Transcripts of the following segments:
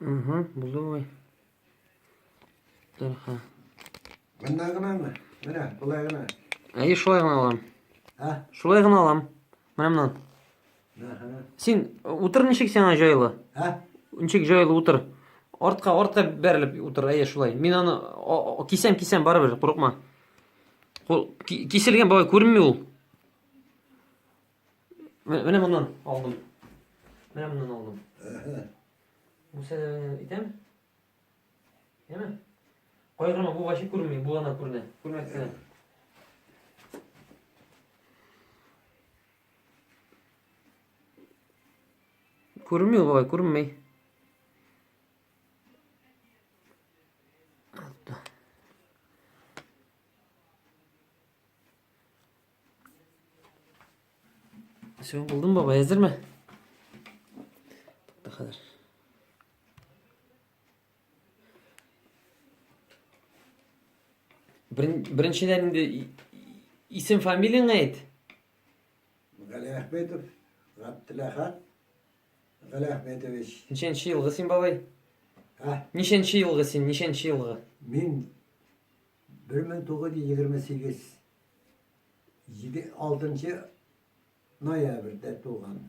Buldu mu? Dur ha. Bundan gına mı? Mene, kolay gına. Ay şulay gına alam. Ha? Şulay gına alam. Mana bundan. Ha. Sen утыр ничек сен жайлы? Ha? Ничек жайлы утыр. Ортқа беріліп утыр, ай шулай. Мен аны кисем барыбір, қорықма. Киселген бабай көрінмей ол. Міне мұнdan алдым. Міне мұнdan алдым. Бұсы итем? Еме? Қойғырма, бұл башы көрінмей, бұл ғана көріне. Көрмексіне. Көрінмей ол бабай, көрінмей. Sen buldun baba, hazır mı? Bu kadar. Birinçilerinde isim familiyan ayet. Gali Ahmetov, Abdülahad, Gali Ahmetoviç. Nişençi yılgı sen babay? Ha? Nişençi yılgı sen, nişençi yılgı? Min 1928 6. noyabrda doğan.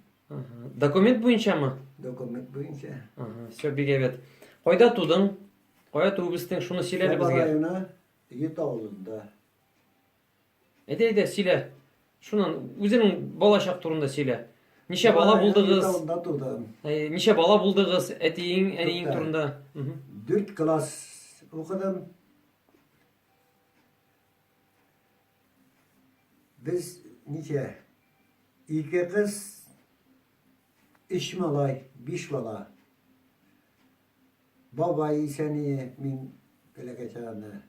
Dokument boyunca mı? Dokument boyunca. Все, bir evet. Koyda tudun? Koyda tuğbistin şunu siler Sabah bizge. ayına Yetağlı'nda. Ede sile. Şunun üzerinin bolaşak turunda sile. Nişe bala buldunuz. Yetağlı'da doğdum. Nişe bala buldunuz etiğin, eniğin Tukta. turunda. 4 klas okudum. Biz nice 2 kız 3 malay 5 bala. Babayı seni min böyle geçerine.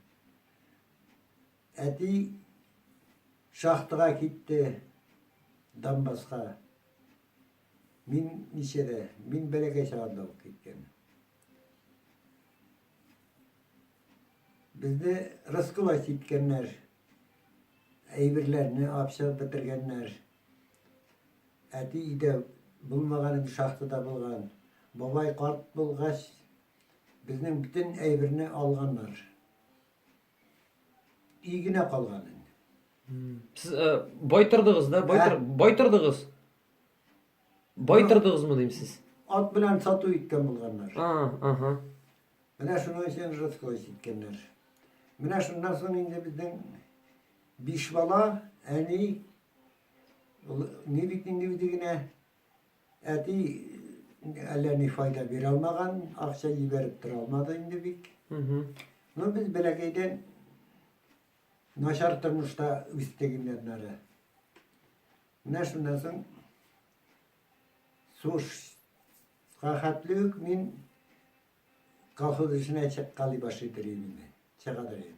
Eti şahtığa gitti. Dambaska. Min niçede. Min böyle geçerine gitken. Bizde rızkıla gitkenler. Eybirlerini apşa bitirgenler. Eti ide bulmaganın şahtıda bulgan. Babay kart bulgaç. Bizning bütün eybirini alganlar. İyigine kalganın. Siz boytırdınız da, boytırdınız. Boytırdınız mı diyeyim siz? At bilen satı itken bulganlar. Aha. Mine şunu için rızkı itkenler. Mine şundan sonra indi bizden biş bala, eni nivikine eti ellerini fayda bir almagan, akça yiberip dur almadı indi bik. No biz belekeyden naşar tırmışta üstteginlerine. Mine şundan sonra suş kahatlık min kalkı dışına çek kali başı direyim. Çekadireyim.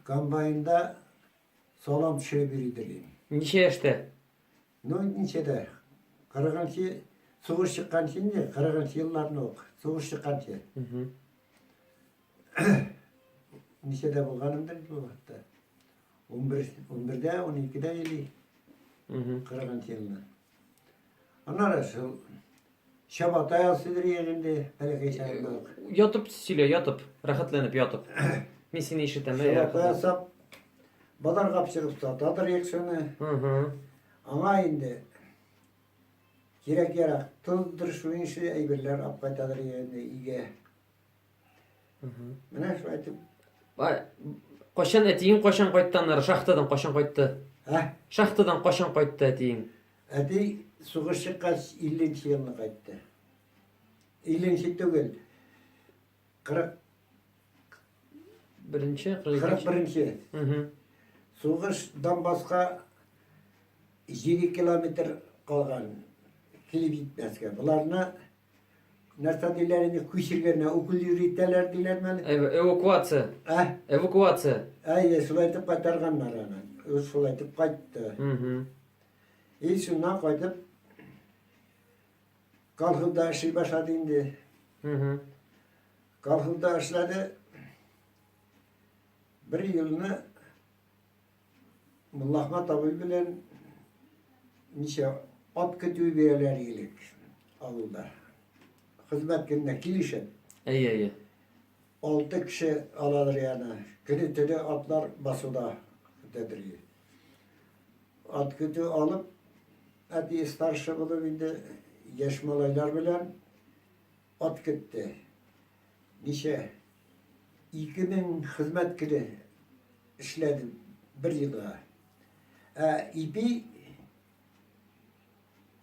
Kambayında salam şöbiri direyim. Nişe yaşta? No niçede. Karagançı soğuş çıkan şimdi, Karagançı yıllarını ok. Soğuş çıkan şey. Niçede bulganımdır bu hatta. 11'de, 12'de yeli. Karagançı yılına. Onlara şu Şabat ayasıdır yerinde belki şeyler. Yatıp sile, yatıp. Rahatlanıp yatıp. Men seni işitem. Şabat ayasap badar kapçırıp satadır yeksini. Ama indi gerek tuzdur şu işi eybirler apaytadır yerinde iyice. Mene şu aytıp. Qoşan etiğin qoşan qoyttanlar, şahtadan qoşan qoyttu. Şahtadan qoşan qoyttu etiğin. Eti soğuş çıkkaç 50. yılına kayıttı. 50. değil. 41. Soğuştan başka 7 kilometre kalgan kilip gitmezken. Bunlarına nerede dilerini kuşirgerine okul yürütteler dilermeli. Evakuasiya. Evakuasiya. Sulaytıp kaytarganlar ana. Sulaytıp kayttı. Şundan koydum. Kalkıp aşıyı başladı indi. Kalkıp aşıladı. Bir yılını Mullahma tabi bilen nice at kötüyü verirler iyilik avulda. hizmet gününe kilişin. İyi. 6 kişi alır yani. Günü tüde atlar basuda dediriyor. At gücü alıp eti starşı bulup indi yaşmalaylar bilen at gitti. Nişe 2000 hizmet günü işledim bir yıla. İpi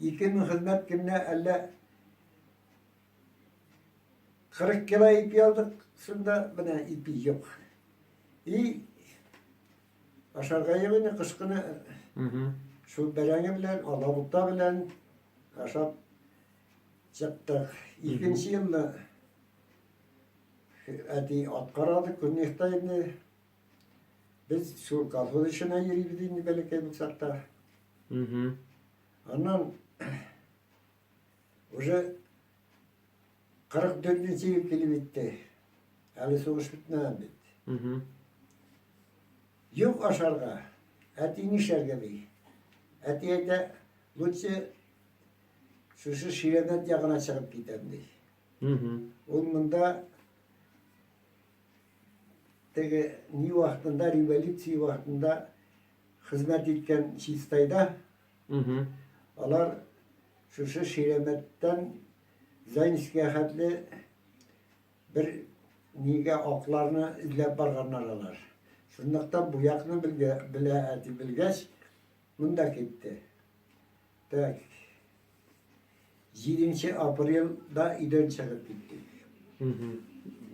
2000 hizmet gününe 40 kilo ipi aldık. Sonra bana ipi yok. Aşağıya yine kışkını şu berenge bilen, Alabukta bilen aşağı çıktık. İkinci yılda eti at karadık, günlükteydi. Biz şu kalfalı işine yürüyüp belki bulsakta. Ondan уже 44. yıl kili bitti. Ali soğuş bitmeden bitti. Yok aşağıya. Eti nişer gibi. Etiye de lütfen şu şirenet yakına çıkıp giderdi. Onun da tege ni vaktinde, revolüksiya vaktinde hizmet etken şistayda onlar şu şiremetten Zaynskiye hadli bir nige aklarını izlep barganlarlar. Şundaktan bu yakını bilgeç bunda gitti. Tak 7. April'da İden çıkıp gittik.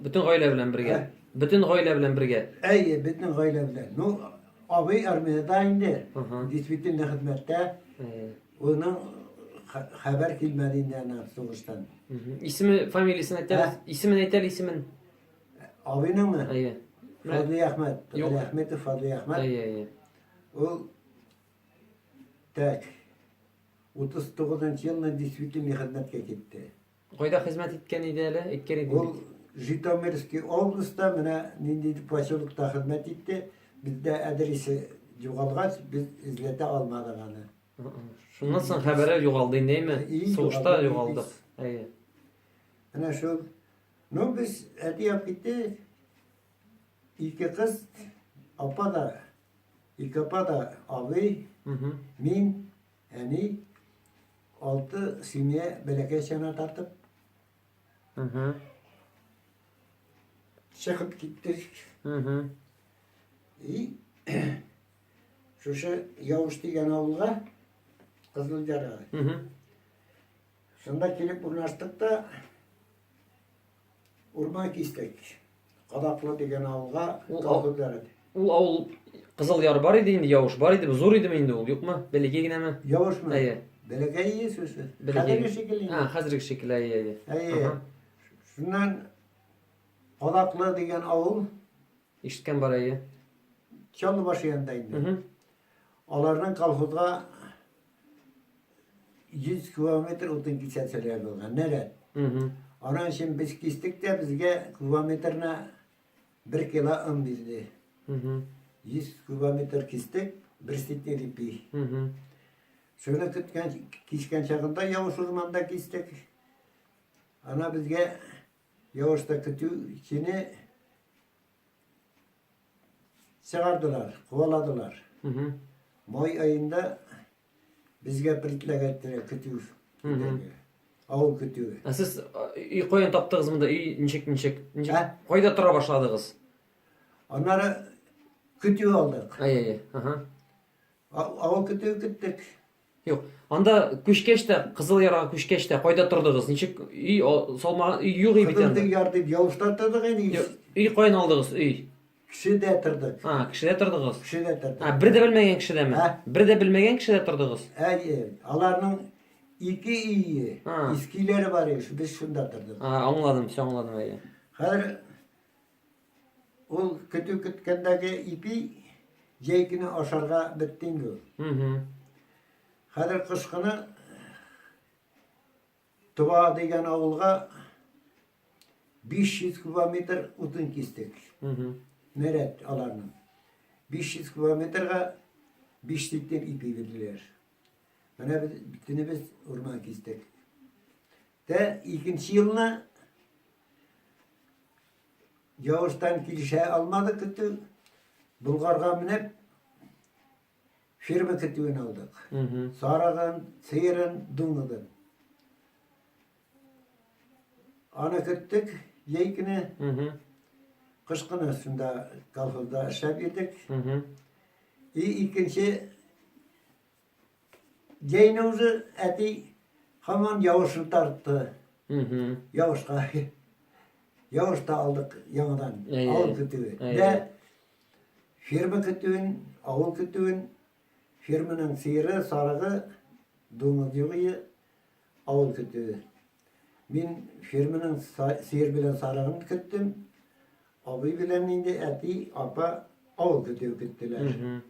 Bütün gaile bilen birge. Bütün gaile bilen birge. Ey, bütün gaile bilen. No, abi armiyada indi. Disbitin hizmette. Onun haber kilmediğinden soğuştan. İsmi, familisini etel, ismin etel, ismin. Abinin mi? İyi. Fadli Ahmet. Yok. Ali Ahmet'i Fadli Ahmet. İyi. O tek 39. yılında disbitin hizmetke gitti. Koyda hizmet etken ideli, etken ideli. O Jitomirski Oblast'ta mene nindi paşalıkta hizmet etti. Bizde adresi yoğalgaç biz izlete almadık onu. Şundan sonra haberler yoğaldı değil mi? İyi Soğuşta yoğaldı, yoğaldık. İyi. Ana şu no biz eti yap gitti. İki kız iki apa da abi min yani 6 simiye belekesine tartıp çıkıp gittik. İyi. Şu Yavuş diyen avluğa Kızılcara. Şunda gelip uğraştık da urmak istek. Kadaklı diyen avluğa Kızılcara. O avul Kızılyar var idi indi, Yavuş var idi, zor idi mi indi ol, yok mu? Belege yine mi? Yavuş mu? İyi. Belege iyi sözü. Belege. Kaderi şekilli. Ha, hazırlık şekilde iyi. İyi. Şundan Kadaklı diyen avul İşitken var iyi. Çalıbaşı yanındaydı. Onlardan kalkıda 100 kilometre odun geçerseler olgan. Nere? Onun için biz kestik de bizge kilometrine 1 kilo un bizdi. 100 kilometre kestik, bir sitler ipi. Şöyle kesken çağında Yavuş ormanda kestik. Ana bizge Yavuş'ta kötü içini çıkardılar, kovaladılar. May ayında bizge pritle gettiler kötü. Avul kötü. Siz iyi koyun taptığınız mı da iyi nişek. Ha? Koyda tura başladınız. Onları kötü aldık. İyi. Avul kötü gittik. Yok. Anda kuşkeşte, Kızılyar'a kuşkeşte koyda turdunuz. Nişek iyi solma iyi yok iyi Kızıldı biten. yardım Yavuş'tan tırdık en İyi koyun aldınız, iyi. Kişi de tırdık. Ha, kişide turdunuz. Kişi de tırdık. Ha, bir de bilmegen kişide mi? Ha? Bir de bilmegen kişide turdunuz. Alarının iki iyi. Ha. İskileri var ya, biz şunda tırdık. Ha, anladım, iyi. Her o kötü kütkendeki ipi ceykini aşağıya bittin gör. Her kışkını Tuba degen avulga 500 kilometre utun kestik. Meret alarının. 500 kilometrega 5 tikten ipi verdiler. Bana bitini biz orman kestik. De ikinci yılına Yavuz'dan kilişe almadık gitti. Bulgar'a minip firma kütüğünü aldık. Hı hı. Sarağın, seyirın, dumudun. Ana gittik, yeykini, Hı hı. kışkını şunda kalfızda işlep yedik. Hı hı. İkinci Ceynuz'u eti hemen Yavuz'u tarttı. Hı hı. Yavuz'a. Yavuz da aldık yanından. İyi. Avul kütüğü. İyi. De firma kütüğün, avul kütüğün, firmanın seyiri, sarığı, dumuzcuğu, avul kütüğü. Ben firmanın seyir bilen sarığını küttüm. Abi bilen indi eti, apa avul kütüğü küttüler. Hı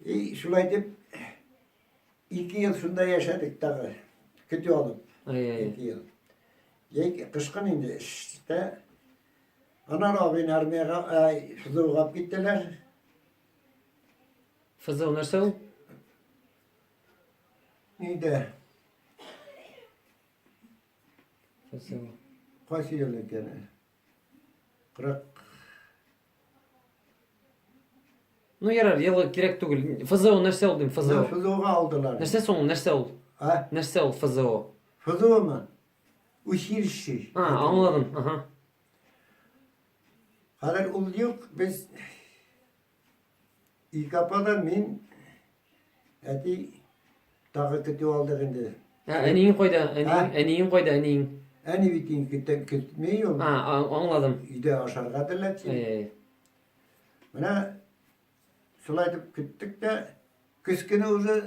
hı. Şulay deyip 2 yıl şunda yaşadık dağı. Kütüğü alıp. İyi. 2 yıl. Kışkın indi işte. Anar abi armaya Fızdığ'a gittiler. Fızıl nerse ol? Neydi? Fızıl. Kaç yıllık yani? 40. No yarar yılı gerek değil. Fızıl nerse ol diyeyim fızıl. Fızdığ'a aldılar. Nerse son nerse ol? Ha? Nerse ol fızıl. Fızdığ mı? Uşirişi. Ha anladım. Aha. Kadar ul yok. Biz İKP'da min eti dağı kütüğü aldık indi. Ya eniğin koyda, Ha? eniğin koyda eniğin. En iyi bitin kütmeyi Ha anladım. İde aşağı kadırlar ki. Bana sulaydıp küttük de küskünü uzun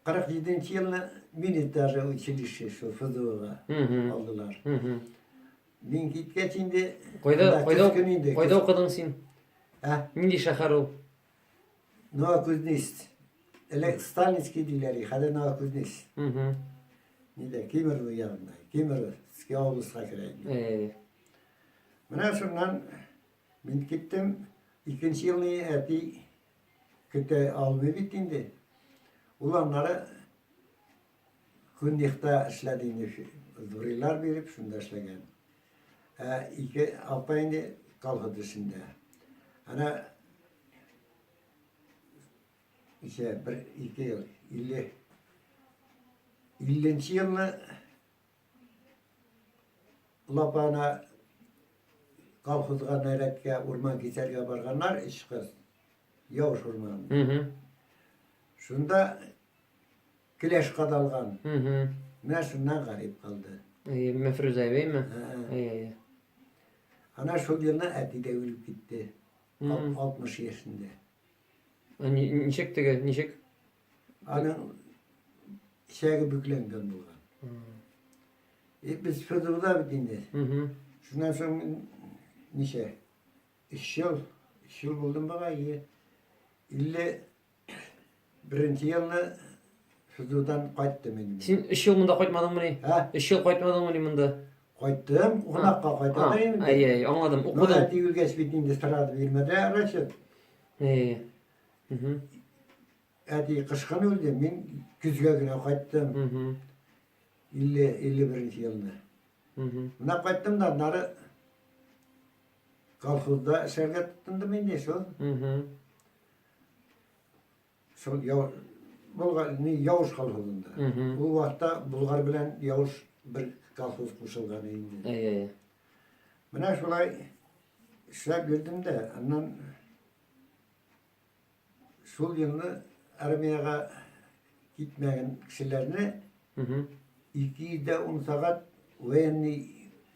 47. yılına militer uçilişi şu Fızdığ'a Hı hı. aldılar. Hı hı. Ben gitgeç indi. Koyda okudun sen. Ha, Nindi şahar ol. Nova Kuznist. Ele Stalinski dilleri, hadi Nova Kuznist. Hı hı. Nide, kimer bu yanında, kimer ski oğlu sakırayım. Bana şundan ben gittim, 2. yılını eti küte almayı bittiğinde. Ulanları Kundik'te işlediğini zuriler verip şunda işlegen. 2 hafta indi kalkıdı şimdi. Ana işte 2 yıl, 50. yılını Lapana kalkıdığına neretke urman geçerge barganlar iş kız. Yavuş urman. Hı hı. Şunda kileş kadalgan. Hı hı. Ne şundan garip kaldı. Mefruze bey mi? Ha. İyi. Ana şu yılına eti devirip gitti. Hı. 60 yaşında. Nişek tege, nişek. Anın şeyi büklengen bulgan. Hı Biz Fıdır'da bitindi. hı. Şundan sonra nişe? 2 yıl. 2 yıl buldum bana iyi. İlle 1. yılını Fıdır'dan kayttım benim. Sen 3 yıl mında koytmadın mı ne? Ha? 3 yıl koytmadın mı ne mında? Kayttım. Konakka kayttım. Ay anladım. Okudum. Okudum. Eti ülgeç bittiğinde sırada vermedi. Araçın. İyi. Hı hı. Eti kışkın öldüm. Ben güzge güne kayttım. Hı hı. 51. yılında. Hı hı. Buna kayttım da onları kalkızda şerge tutundum indi şu. Hı hı. Şu Yavuz kalkızında. Hı hı. Bu vakta Bulgar bilen Yavuz bir kalkız kuşulgan indi. İyi. Buna şulay işler bildim de ondan şul yılını armiyaya gitmeyen kişilerini Hı hı. 2-10 saat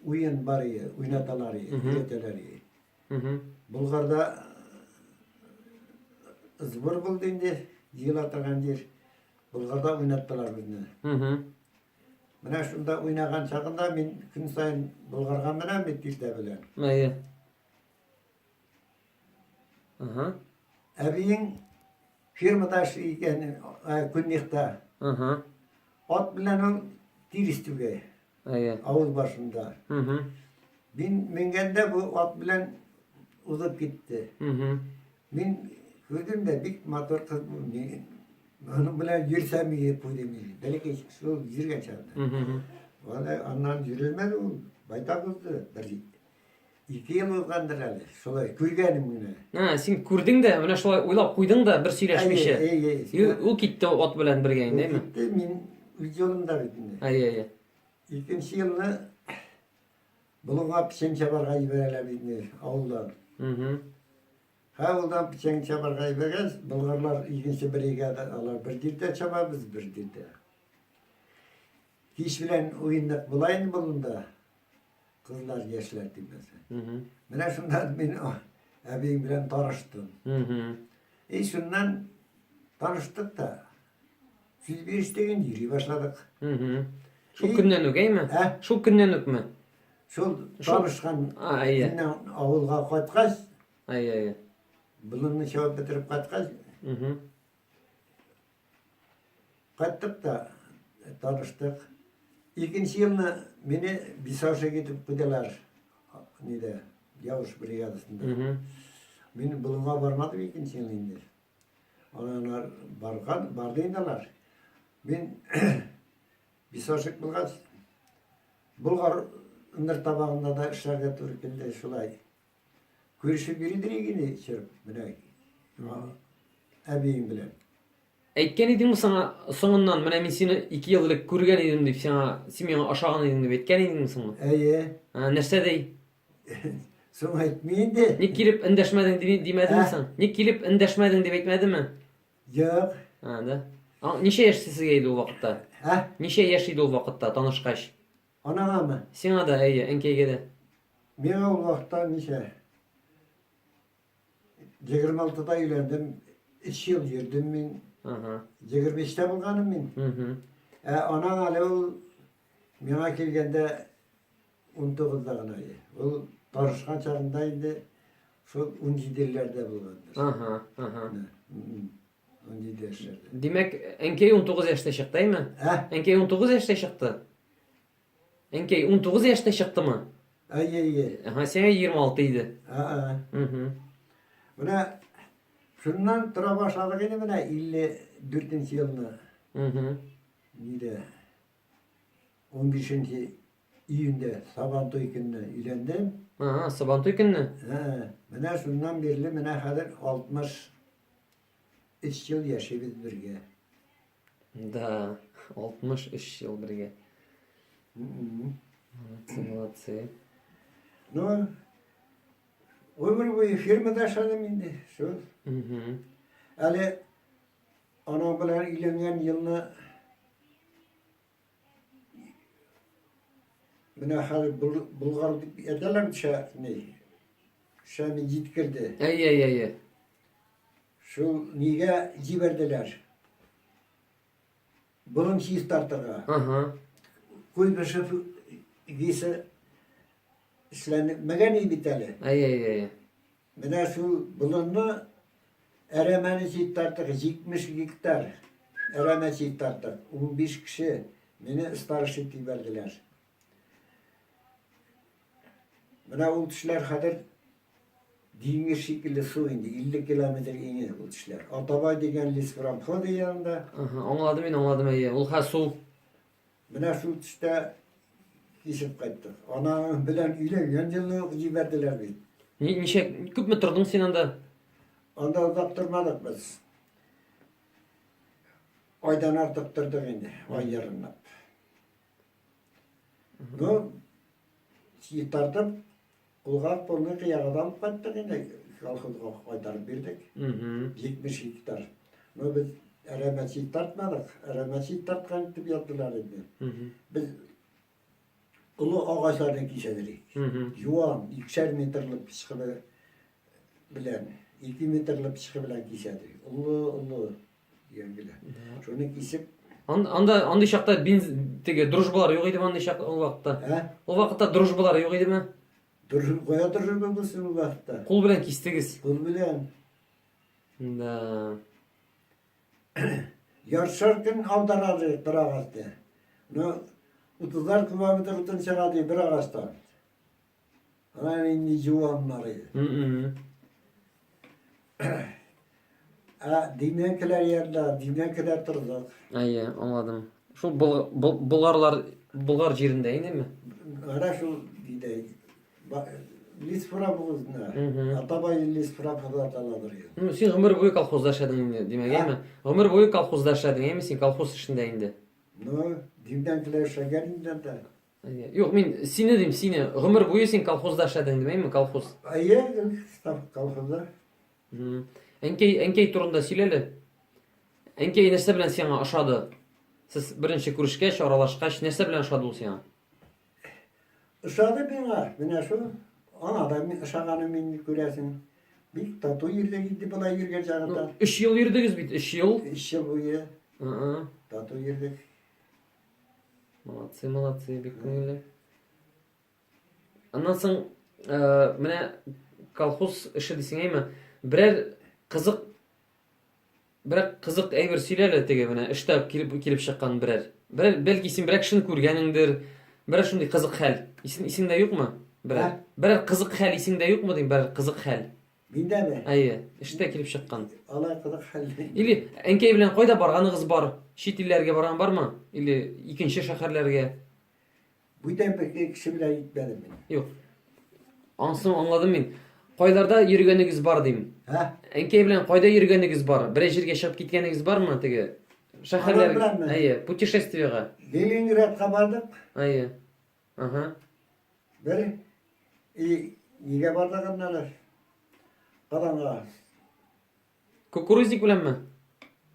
oyun bari, oynataları, üreteleri. Hı hı. Bulgar'da ızbır buldu indi, yıl atakan yer. Bulgar'da oynattılar bizni. Hı hı. Bana şunda oynagan çağında ben gün sayın Bulgar'ga menen bitti bilen. İyi. Aha. Ebiyin firmadaş iken Kundik'te Aha. at bilen o diristüge, İyi. avuz başında. Hı hı. Ben mingende bu at bilen uzup gitti. Hı hı. Ben gördüm de bir motor kız bu ne? Onun bilen yürüsem iyi bu demiş. Belki şu yürüyen çağda. Hı hı hı. Vallahi anlam yürümedi o. Bayta kızdı. Bir 2 yıl olgandır hali. Şolay kürgenim güne. Ha, sen kurdun da, mana şolay oylap kuydun da bir söyleşmişe. O gitti ot bilen birgeyin, değil mi? Gitti min üç yolunda bitindi. Ay. İkinci yılını bulunga piçen çabarga yiberele bitindi avuldan. Hı hı. Avuldan piçen çabarga yibergen Bulgarlar ikinci brigada alır. Bir dirde çaba biz bir dirde. Kiş bilen oyundak bulayın bulunda. Kızlar yaşlar demesi. Hı hı. Mene şundan ben abim bilen tanıştım. Hı hı. Şundan tanıştık da siz bir isteyin yürüye başladık. Hı hı. Şu günden ögey mi? He? Şu günden ökme. Şol tanışkan Ay. günden avulga koytkaç, Ay. bulunnu şevap bitirip koytkaç, Hı hı. koyttık da tanıştık. İkinci yılını beni Bisavş'a gidip gidiler. Nide? Yavuş brigadasında. Hı hı. Ben bulunma varmadım ikinci yıl indi. Onlar bardıydılar. Ben Bisavş'ık bulgaç, Bulgar ındır tabağında da işlerge turkildi şulay. Görüşü biridir yine içirip, bine. Ebeyim bilen. Aytken idin mi sana soňundan mene men seni 2 ýyllyk görgen idim diýip sana Simeon aşagyny idim diýip etken idin mi sana? Ha, nerse diýip? Son etmeyindi. Nik kilip indeşmedin diýmedin mi Ha? sen? Nik kilip indeşmedin diýip etmedimi? Yok. Ha da. Niçe yaşsızıydı o vakıtta? Ha? Niçe yaşıydı o vakıtta tanışkaş? Ona mı? Sana da iyi, enkeyge. Ben o vakta nişe 26'da evlendim. 3 yıl yürüdüm ben. Aha. 25'te bulganım ben. Hı hı. Ona hali o bana kelgende 19'da gınaydı. O tarışkan çağındaydı. Şu 17'lerde bulgandır. Aha. Aha. 17 yaşlarda. Demek enkey 19 yaşta çıktı değil mi? Ha? Enkey 19 yaşta çıktı. Enkey 19 yaşta çıktı mı? Ay. Aha, sen 26 idi. Aa. Hı hı. Buna şundan tura başladık yine buna 54. yılını. Hı hı. Neydi? 15. iyinde Sabantoy gününe evlendim. Aha, Sabantoy günü. Buna şundan beri buna kadar 63 yıl yaşayıp birge. Da 63 yıl birge. Молодцы. No, ömür boyu firmada yaşadım şimdi. Şu. Hı hı. Ali anam bilen evlengen yılını buna kadar Bulgar ederler ne? Şami yitkirdi. Ay. Şu niye ciberdiler? Bunun şey tartıga. Aha. Koy bir şef giyse işlenmegen biteli. Ay. Bana şu bulunma Eremeni şey tartık 70 hektar. Eremeni şey tartık 15 kişi beni ıstarış etti verdiler. Bana o kişiler kadar dini şekilde su indi. 50 kilometre indi o kişiler. Atabay degen Lisfram kodu yanında. Aha, anladım ay. Ol hasu. Bana şu işte geçip kayttık. Ana bilen ilen yıllık verdiler beni. Nişe küp mü turdun sen anda? Onda uzak durmadık biz. Aydan artık durduk indi. Ay yarınlap. Bu şey tartıp Bulgar polunu kıyağıdan kattık indi. Kalkıdık aydarı birdik. Hı hı. 70 hektar. No biz eremesi tartmadık. Eremesi tartkan tip yaptılar indi. Hı hı. Biz ulu ağaçlardan kişilerik. Hı hı. Yuvan, 2'şer metrelik pişkılı bilen, 2 metrelik pişkı bilen kişilerik. Ulu yengile. Şunu kesip, Anda şakta bin tege drujbalar yok idi mi anda şak o vakıtta? he? O vakıtta drujbalar yok idi mi? Koya durur mu bu sınıf vakıtta? Kul bilen kistigiz. Kul bilen. Da. Yarışarken avdararı bir ağaçta. No, 30'lar kilometre utun çıkardı bir ağaçtan. Ana indi juvanları. Hı hı. Dinlenkiler yerde, dinlenkiler durdu. Ayı, anladım. Şu Bulgar жерinde değil mi? Ara şu dide. Lisfura bu Hı. ne? Atabay Lisfura fırlatalıdır ya. Sen ömür boyu kolxozda yaşadın demek değil mi? Ömür boyu kolxozda yaşadın değil mi? Sen kolxoz işinde indi. No, dinlenkiler şekerinden de. Yok, men seni deyim, seni. Ömür boyu sen kolxozda yaşadın değil mi? Kolxoz. Ayı, staf kalkında. Hı. Enkey turunda söyleli. Enkey нәрсе белән сиңа ошады? Siz birinchi күрешкәч, аралашкач, нәрсә белән ошады ул сиңа? Işadı bana, bana şu. Ana da ışağını min göresin. Bir tatu yerde gitti bana yürge çağında. 3 yıl йөрдегез бит, 3 yıl. 3 yıl boyu Hı. tatu yerde. Молодцы, молодцы, бик күңелле. Аннан соң, менә колхоз эше дисең әйме, берәр кызык әйбер сөйләле теге менә эштә килеп чыккан берәр. Бәлки син берәр кешене күргәнеңдер, берәр шундый кызык хәл. Исеңдә юкмы? Берәр кызык хәл исеңдә юкмы дим, берәр кызык хәл. Binde mi? Әйе, эштә килеп чыккан. Allah kadar halde. Или әнкәй белән кайда барганыгыз бар? Чит илләргә барган бармы? Или икенче шәһәрләргә? Bu yüzden pek kişi bile gitmedim ben. Yok. Ansın anladım мен. Кайларда йөргәнегез бар дим. Ha? Әнкәй белән кайда йөргәнегез бар? Берәр җиргә чыгып киткәнегез бармы теге? Шәһәрләр. Алар беләнме? Әйе, путешествиегә. Leningrad'a vardık. Әйе. Ага. Bir niye vardık anneler? Kadınlar. Кукурузник беләнме?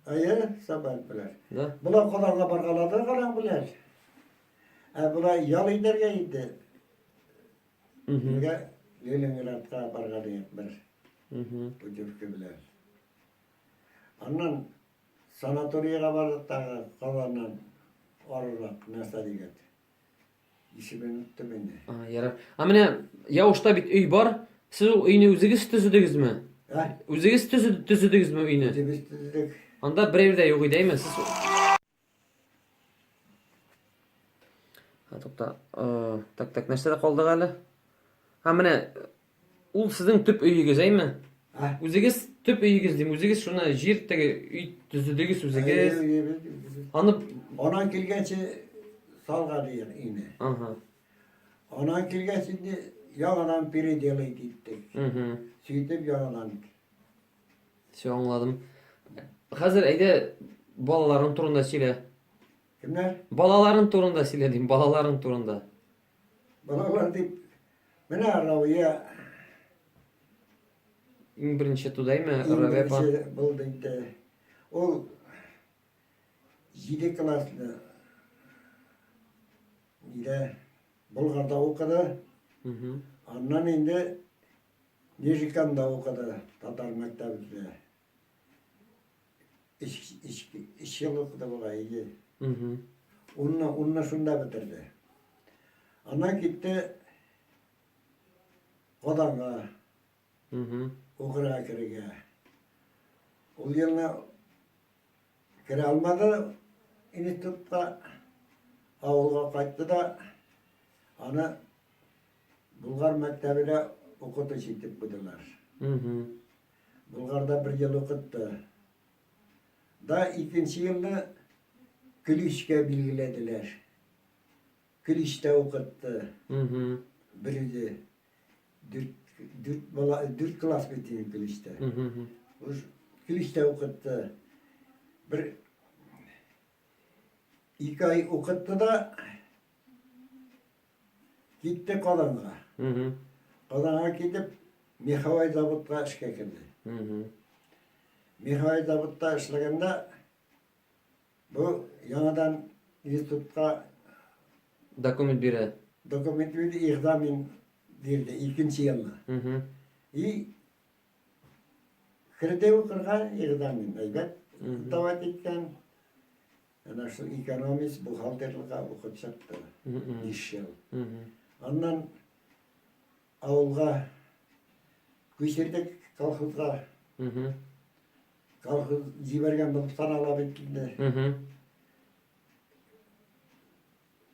Hayır, sabah bilir. Да. Bula kadınla bargaladı, kadın bilir. Bula yalıydırga gitti. Мгм. Niye Leningrad'a bargaladı bir. Мгм. Bu cüfkü bilir. Ondan sanatoriyaga bardık da kadınla orarak nasıl diyecek. İşi ben unuttum beni. А, ярар. А менә Яушта бит өй бар. Сез ул өйне үзегез төзедегезме? Ha? Үзегез төзедегезме өйне? Biz dedik. Анда берәү дә юк иде, әйме? Сез Тукта. Так, нәрсәдә калдык әле? Ha, менә ул сезнең төп өегез, әйме? Ha? Үзегез төп өегез дим. Үзегез шуны җир теге өй төзедегез үзегез. Аны Ona kilgençi salgalıyor yine. Ага. Ona kilgençi yağınan biri deli gittik. Мгм. Süйтüp yağınan. Все, аңладым. Хәзер әйдә балаларың турында сөйлә. Kimler? Балаларың турында сөйлә дим, балаларың турында. Balalar deyip, mene arabaya Иң беренче тудаймы, Равепа? İngilizce buldu işte. O 7 klaslı ile Bulgar'da okudu. Мгм. Ondan indi Nijika'da okudu. Tatar mektebinde. İş yıl okudu bu gayri. Мгм. Onunla şunda bitirdi. Ana gitti Kodan'a, Мгм. Okura kirege. O yılına kire almadı. İnstitutta avulga kayıttı da ana Bulgar mektebine okudu şitip budular. Мгм. Bulgar'da 1 yıl okuttu. Da ikinci yılını Külüş'ke bilgilediler. Külüş'te okuttu. Мгм. Birinci dört klas bitirdi Külüş'te. Мгм. O Külüş'te okuttu. Bir 2 ay okuttu da gitti Kazan'a. Мгм. Kazan'a gidip Mihavay Zavut'ta işe girdi. Мгм. Mihavay Zavut'ta işlerinde bu yanadan institutka Документ бирә. dokument verdi, ihzamin verdi ikinci yılına. Мгм. İyi. Kredi okurken ihzamin. Evet. Мгм. Davet etken yani şu ekonomist buhalterliğe okutacaktı. Мгм. 5 yıl. Мгм. Ondan avulga köşerdik kolhozga. Мгм. Kolhoz jibergen bulup sanala bitkinde. Мгм.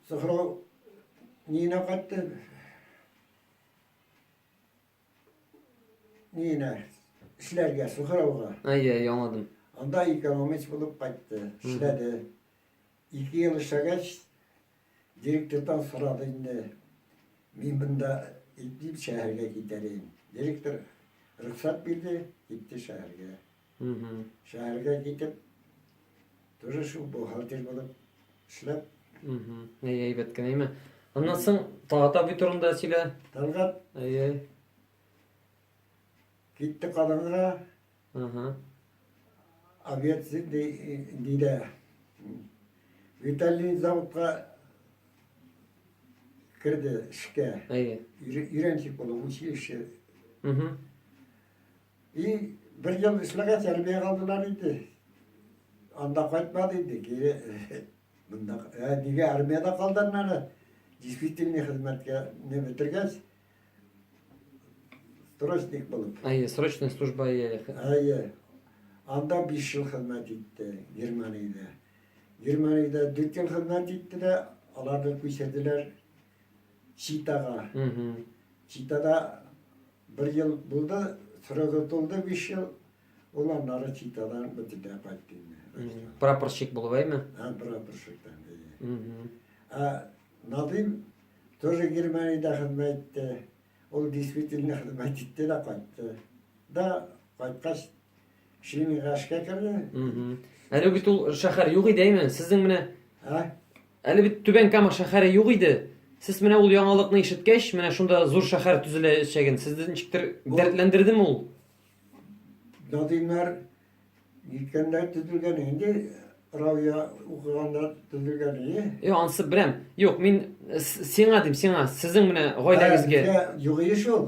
Sıhra nine kattı. Nine işlerge, Sukarauga. Ay anladım. Anda ekonomist bulup kayttı, işledi. 2 yıl işlegeç, direktörden soradı indi. Men bunda bir şehirge giderim. Direktör ruhsat bildi, gitti şehirge. Şehirge gidip, тоже şu buhalter bulup işlep. Ay betken ayma. Ondan soň Tağat bir turunda sile. Talgat Ay. gitti kadınlara, aviatsiz deyde. Vitali zavutga kirdi işe. Ay. Ürençik bulup işi. Bir yıl işlege çelmeye kaldılar idi. Anda kaytmadıydı. Geri bunda diye armiyada kaldılar. Действительный hizmetke ne bitirgez. Срочник bulup. Ay срочная служба ay. Ayı. Anda 5 yıl hizmet etti Germani'de. Germani'de 4 yıl hizmet etti de alardan kuyserdiler Çita'ga. Çita'da 1 yıl buldu, sırada doldu 5 yıl. Olanları Çita'dan bitirdiler kayıttı. Прапорщик bulup ayma. Ha, prapırşıktan. Nadim тоже Germani'de hizmet etti. O действительно hizmet etti de kayıttı. Da kayıtkaç şimdi kaçka kirdi. Әле бит ул шәһәр юк иде әйме? Сезнең менә Ha? әле бит Түбән Кама шәһәре юк иде. Сез менә ул яңалыкны ишеткәч, менә шунда зур шәһәр төзеләчәген сезне ничектер дәртләндердеме ул? Nadimler gitkenler tüdülgen indi. Ravya okuganlar tüdülgen iyi. Yo, anсы беләм. Юк, мин сиңа дим, сиңа. Сезнең менә гаиләгезгә. Yok iş ol.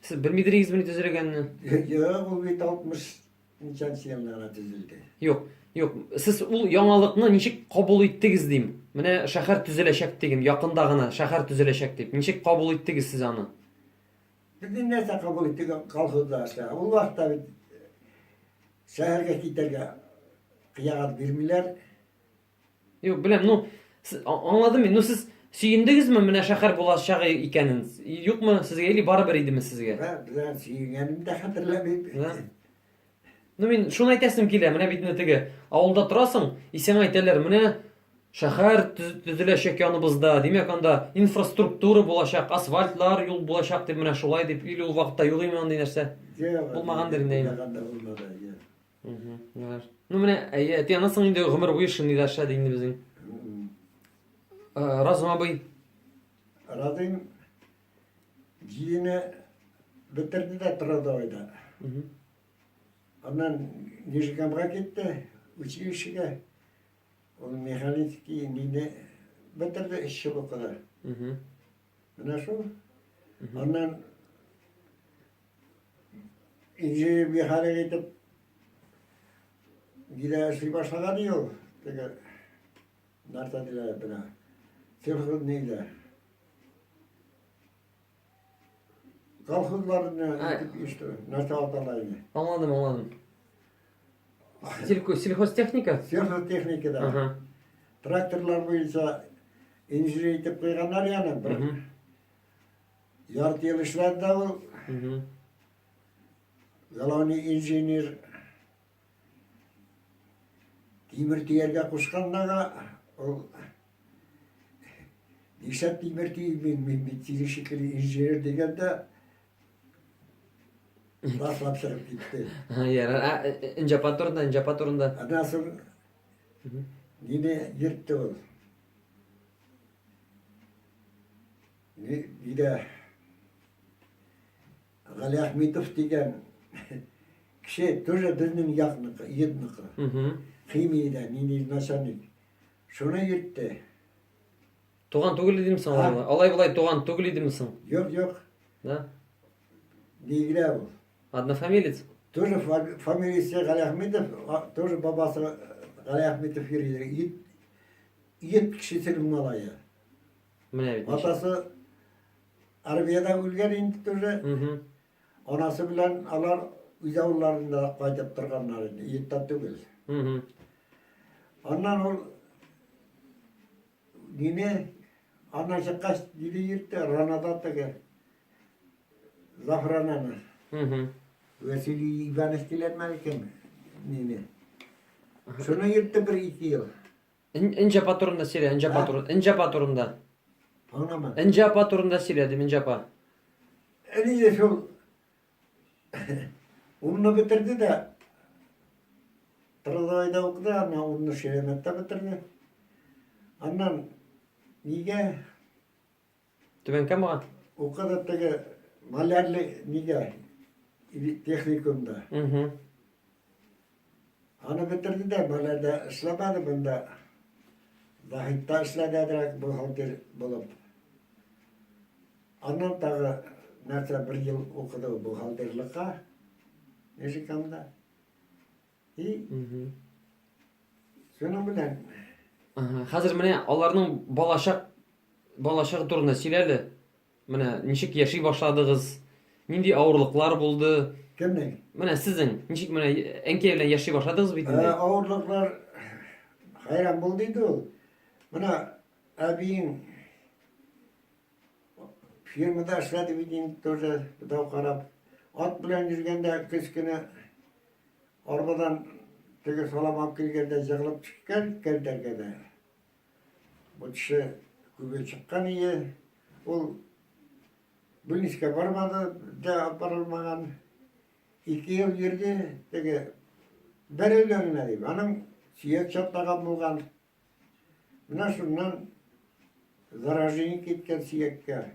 Siz белмидерегезме ни төзелгәнне? Ya bu bir 60 ничәнче елларга tüzüldü. Юк, юк. Сез ул яңалыкны ничек кабул иттегез дим. Менә шәһәр төзеләчәк дигән, якында гына шәһәр төзеләчәк дип. Ничек кабул иттегез сез аны? Bizim nerede kabul ettik kalkızda aşağı. O vakta bir şehirge giderge kıyagat vermiler. Юк, беләм, ну, аңладым мин. Ну, сез сөендегезме менә шәһәр булачагы икәнен? Юкмы, сезгә или барыбер идеме сезгә? Ben bilen suyungenimi de hatırlamayıp. Ну, мин шуны әйтәсем килә. Менә бит теге авылда торасың, исәң әйтәләр, менә шәһәр төзеләчәк яныбызда. Димәк, анда инфраструктура булачак, асфальтлар, юл булачак дип менә шулай дип, или ул вакытта юк име андый нәрсә? Булмагандыр инде. Ну, менә, әйе, тиянасың инде гомер буе шундый да шәд инде безнең. Разум абый. Razım giyini bitirdi de Tradova'da. Ondan Nijkam'a gitti, училищеге. Onun mekanikçi neyini bitirdi 3 yıl kadar. Buna şu. Ondan ince bir hale gidip gidersi başladı diyor. Peki nerede diler buna? Sırhın neydi? Kalkınlarına gidip işte nerede atalayını. Anladım, anladım. Сельхозтехника? Sırhın Ага. Traktörler boyunca injiri itip koyganlar yani. Bir yarı yıl işledi o. Galani injinir Timir tiyerge kuşkanlara o Nişat Timir tiyerge bitiri şekli injinir degende laf sırıp gitti. Ya, ince patorunda. Nasıl yine yırttı o. Bir de Ali Ahmetov degen kişi тоже bizning yaqnıqı, yednıqı. Химияда, нини начальник. Şunu yırttı. Туган түгел идимсең алай. Алай-булай туган түгел идимсең? Yok. Да. Değiller bu. Однофамилец? Тоже фамилиясы Ali Ahmetov, тоже babası Ali Ahmetov yürüyor. Yet kişisinin malayı. Менә бит. Atası Arabiyada ölgen indi тоже. Anası bilen alar uyavullarında kaydıp durganlar indi. Yettat түгел. Ondan ol yine anlaşıkaç dili yırttı. Ranada tege. Zafrananı. Vesili İvanes'tiler mi? Nene. Şunu yırttı bir iki yıl. İnce patronda Sile, ince Ha? patron, ince patronda. Anlamadım. İnce patronda Sile dedim, ince pa. En iyi şu onu bitirdi de Trabzon'da okudu ama onu Şeremet'te bitirdi. Ondan niye Tüben kama? o kadar da malerli niye teknikumda. Hı hı. Onu bitirdi de malerde ıslamadı bunda. Dahitta ısladadırak bu halter bulup. Ondan tağı nerede bir yıl okudu bu halterlikle. Neşikamda. İyi. Hı hı. Şunun bilen Aha, hazır mene onlarning bolashak turunda Sile'li. Mene nişik yaşay başladığınız, nindi ağırlıklar buldu. kimden? Mene sizin nişik mene enke bilen yaşay başladığınız bitinde. Ağırlıklar hayran bulduydu o. Buna abin firmada işledi bildiğin torda da karab. At bilen yürgende kış günü arabadan tege salam kelgende yığılıp çıkkan dergede. Bu kişi kübe çıkkan iyi. O Bilinçke varmadı da varılmagan 2 yıl yürüdü. Tege berelönüne deyip. Anam siyak çatlagan bulgan. Buna şundan zarajını gitken siyakka.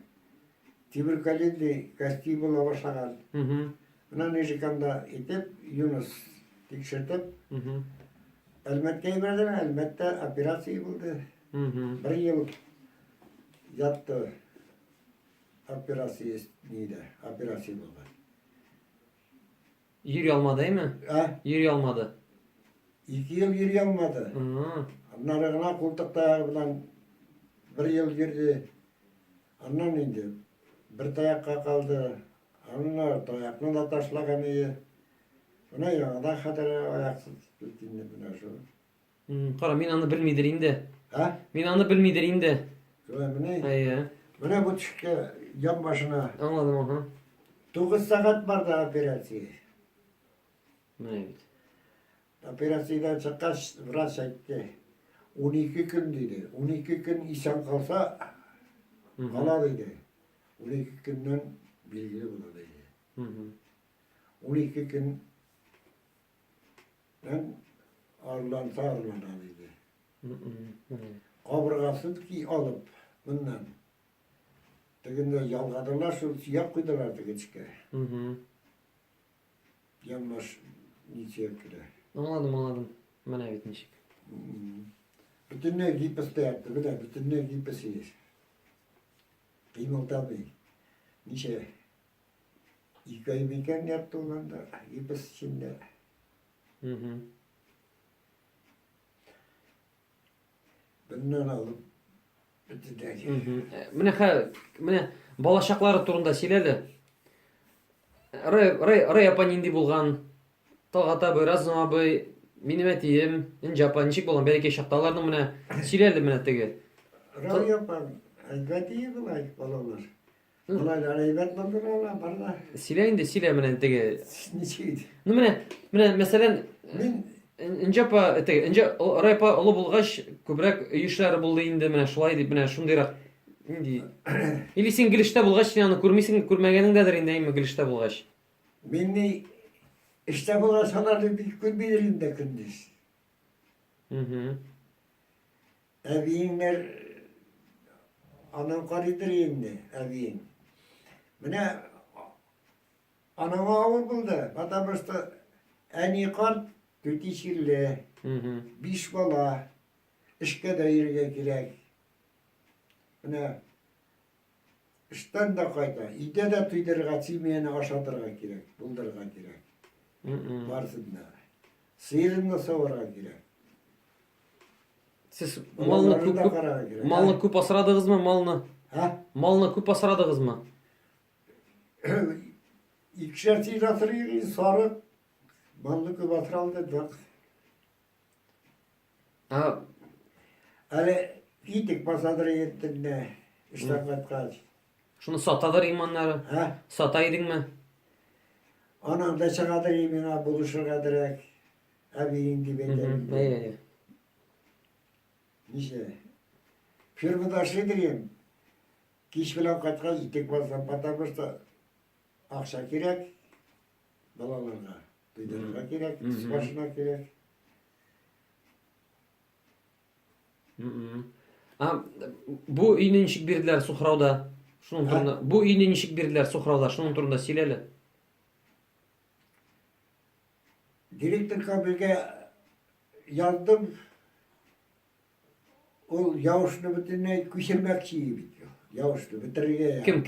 Tibirkalildi kasti bula başlagan. Hı hı. Buna neşikanda itip Yunus tikşirtip Hı hı. elmetkeyi verdiler. Elmette operasyon buldu. Hı hı. 1 yıl yattı. Operasyon neydi? Operasyon oldu. Yürü almadı değil mi? Ha? Yürü almadı. 2 yıl yürüyemedi. Hı. Narığına koltuk dayağıyla 1 yıl yürüdü. Ondan indi. Bir dayakka kaldı. Onlar dayakını da taşlagan iyi. Buna yanında kadar ayaksız gittiğinde buna şu. Kara men anı bilmeydireyim de. Ha? Men anı bilmeydireyim de. Şöyle buna. Ayya. Buna bu çıktı yan başına. Anladım aha. 9 saat vardı operasyon. Evet. Operasyondan çıkış vraç etti. 12 gün dedi. 12 gün insan kalsa Hı hı. kala dedi. 12 günden bilgili bunu dedi. Hı hı. 12 günden ağırlansa ağırlana dedi. Hı hı. Evet. Kaburgasız ki alıp bundan. Teginde yalgadılar şu siyah koydular da geçike. Hı hı. Yanlış niçe yaptılar. Anladım. Ben evet nişik. Bütün ne giypes de yaptı. Bir de bütün ne giypes yiyiz. Kıymal tabi. Niçe? İlkayı mekan yaptı olan da giypes şimdi. Hı hı. Bundan alıp bütün de Hı hı. Mene balashaqlari turunda Sileli. Ray apa nindi bulgan. Tağata böyle azma böyle minimetiyim. İnce apa nişik bulgan. Belki şaptalarını mene Sileli mene tege. Rav yapan. Elbette iyi bulay balalar. Balaylar elbet buldular barda. Sile mene tege. Niçeydi? Nu mene mesela Min ince apa tege. İnce ray apa olu bulgaş kubrak işler buldu indi mene şulay deyip mene şundayrak. Indi. İli sen gilişte bulgaç yani kurmisin kurmaganındadır indi mi gilişte bulgaç. minni işte bu salardı bir gün bilirim de gündüz. Hı hı. Eviyinler anam karıdır yemdi eviyin. Mine anama ağır buldu. Batamızda en iyi kart tütişirle, Hı hı. 5 bala, işke de yürüye girek. Mine işten de kayda, ide de tüydürga, çiğmeyeni aşadırga girek, buldurga girek. Hı hı. Varsında. Sıyırın da savara girek. Siz Malını da kara girek. malını küp asradınız mı malını? Ha? Malını küp asradınız mı? İkişer çiğ atırıyor, sarı mallık batıraldı bak. Ha, Hele gittik pasadırı yettin ne? İşte kaç. şunu satadır imanları. Ha? Sataydın mı? Anam da çıkadır yemine buluşur kadırak. Abinin gibi ederim. Ey. Nice. Firma taşıdır yem. Kiş bilen kaçka itek varsa patabırsa akşa gerek. Balalarına. Duydurma gerek. Başına gerek. Ha, bu iyinin işik birdiler suhravda. Şunun turunda. Bu iyinin işik birdiler suhravda. Şunun turunda sileli. Direktör kabirge yazdım. O yavuşunu bütününe küçülmekçiyi bitiyor. Yavuşunu bitirge. Kim?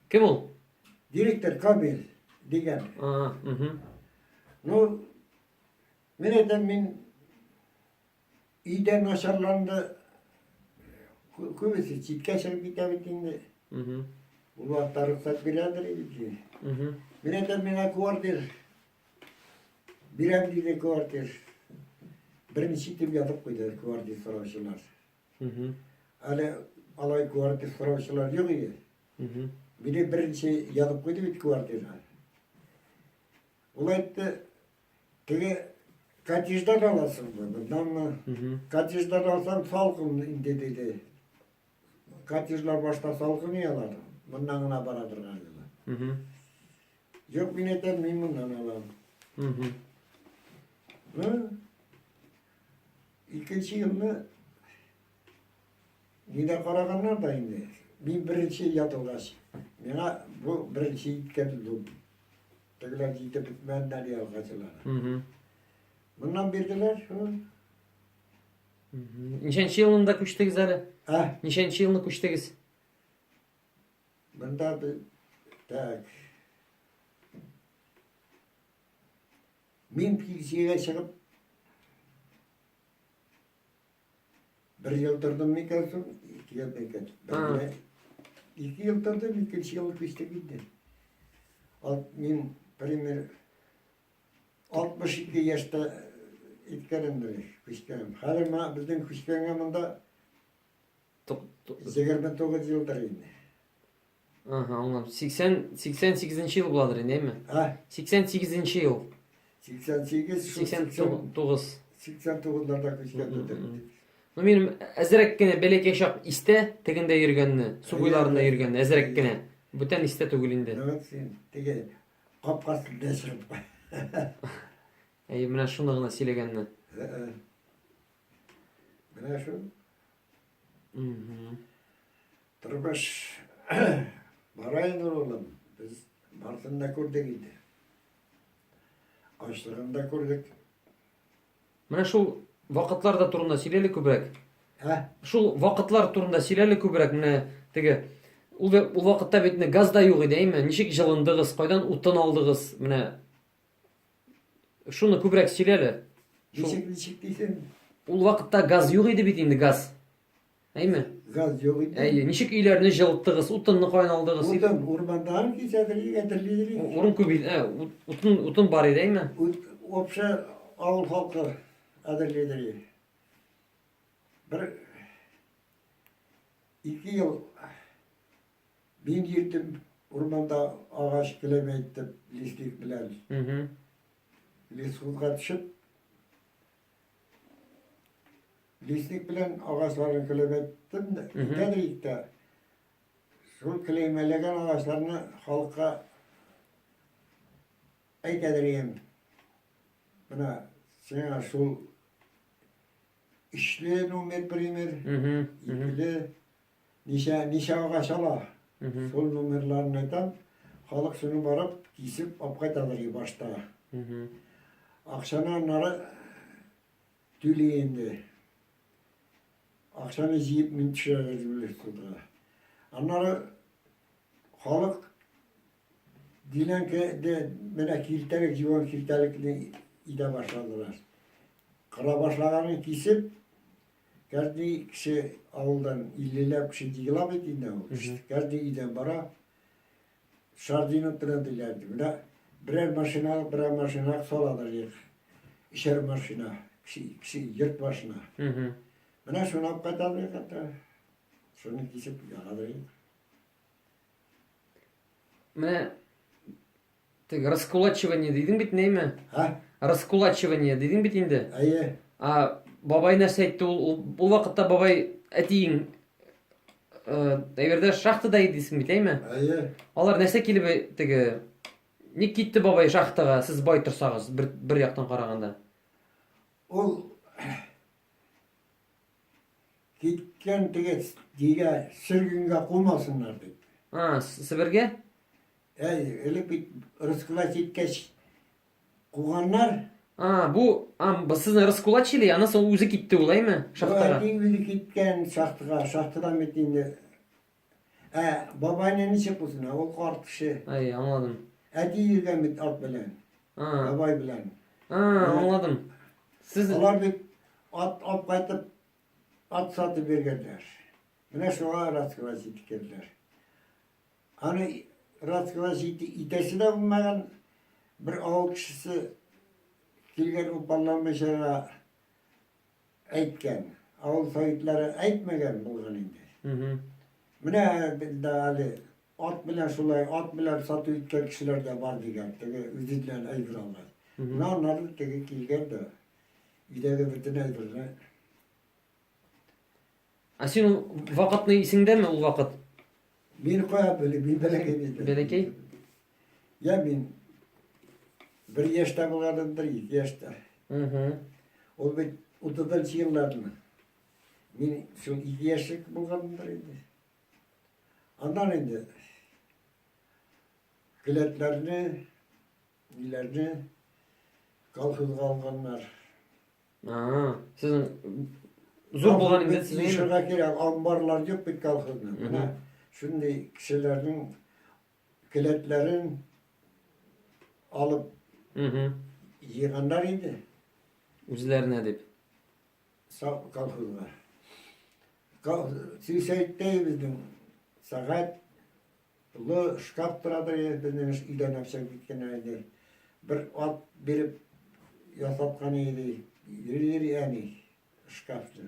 Kim ol? Direktör kabil diyen. Aa, No, min iyiden aşarlandı. Kuvvesi çitkeşer bitabitinde. Ulu tarıksak birader ki. Mineden mina kuartir. Birem diye kuartir. Birinci tip yatıp koydu kuartir soruşlar. Alay kuartir soruşlar yok ya. Bir de birinci yatıp koydu bit kuartir. Olaydı tege kaçıştan alasın bundan. Kaçıştan alsam salkın dedi. Kaçışlar başta salkın yalar. Bundan ona baradır galiba. Yok minnetten memnundan alalım. İkinci yılını yine karakanlar da indi. Birinci yatılgaç. Bana bu birinci yitkendim. Tegeler yite bitmenden yalgacılar. Bundan bildiler. Nişançı yılında kuştegiz hele. Ha, Nişançı yılını kuştegiz. bunda bir tak. Min pilsiyle çıkıp bir yıl durdum mu kalsın, 2 yıl bekledim. Ben de 2 yıl durdum, 2 yıl kuşta gitti. Min primer 62 yaşta itkerimdir kuşkanım. Halima bizim kuşkanımında 29 yıldır indi. Aha, anladım. 88. yıl buladır değil mi? Ha, 88. yıl. 88, 89. 89'larda kuşkanımdır. Benim ezerek gene belek yaşap iste teginde yürgenni, su kuyularında yürgenni, ezerek gene. Bütün iste tugulinde. Evet, sen tege kapkasında çıkıp. Ey mena şundagına silegenni. Bana şu Tırbaş barayın oğlum. Biz Bartın'da kurduk idi. Açlığında kurduk. Mena şu vakıtlarda turunda sileli kübrek. Ha? Şu vakıtlar turunda sileli kübrek mena tege. Ul vakıtta bitne gaz da yok idi eymi? Nişik жылындığız, koydan uttan aldığız mena. Şunu kübrek sileli. Nişik değilsen Ul vakıtta gaz yok idi bitindi gaz. Eymi? gaz yok idi. Ey nişik ilerini жылıttığız, uttanını koyun aldığız. Oradan urmandan ki çadırı getirlidir. Urun kübü, utun var idi eymi? Opşa ağıl halkı adırlidir. Bir 2 yıl bin girdim ormanda ağaç kilemeydim listik bilen. Listik katışıp listik bilen ağaçlarını kilemeydim de gidedik de şu kilemeleyen ağaçlarını halka aytedireyim. Buna sana şu işli numar primer, ikili nişa ağaç ala. Sol numarlarını aytan, halk şunu barıp kesip apkaytadır başta. Akşana onları tüleyindi. Akşana jiyip min düşerler suda. Onları halk dilen ki de mena kirtelik, jivan kirtelikini ide başladılar. Kara başlaganı kesip Gerdi kişi avuldan illilep kişi yığılap ettiğinde olmuş. Gerdi iden bara şardino trendilerdi. Birer maşina soladır yık. İşer maşina, kişi yırt başına. Bana şunu apkatadı yıkattı. Şunu kesip yağadı yık. Mene Теге раскулачивание дейдің бит нейме? Ha? Раскулачивание дейдің бит инде. Ayı. Бабай нәрсе айтты, ул вакытта бабай әтиң әйбердә шахтада иде дисең бит, әйме? Ayı. Алар нәрсә килеп теге ник китте бабай шахтага, сез бай торсагыз, бер яктан караганда. Ol gitken diye sürgünge koymasınlar dedi. Сибирге? Öyle bir rızkıla gitkeş kuğanlar Бу сизни раскулачили, анан соң өзү китти ул, әйме? Шахтага. Öyle gitken şahtıdan bittiğinde babayla ne çıkmışsın o kartışı. Anladım. Eti yürgen bit at bilen. Babay bilen. Anladım. Siz Onlar bir at kaytıp at satı bergerler. Mine şuna rastgele gittiler. Hani rastgele itesi de bulmayan bir ağıl kişisi kilgen upallanmışlara aytken, ağıl sayıtları aytmagan bulgan indi. Mine bildi at bilen satı itken kişiler de var diyen, üzüdülen aybırallar. Onları kilgen de İdege bütün aybırlar. Сен ул вакытны исеңдәме, ул вакыт? Beni koyup böyle bir belekey. Белекей? Ya ben bir yaşta bulgardım, bir iki yaşta. O bir 30 yıllarını. Ben şu 2 yaşlık bulgardım indi. Ondan indi. Kiletlerini, ilerini kalkıp kalkanlar. Sizin zor bulgan indi sizin. Şurada kerek ambarlar yok bir kalkıp. Şimdi kişilerin kiletlerin alıp yığanlar idi. Үзләренә дип. Kalkıyorlar. Süseytte bizim sakat bu şkaf duradır bizim üyden yapacak bitken aydı. Bir at verip yasapkan idi. Yürü yani şkaftı.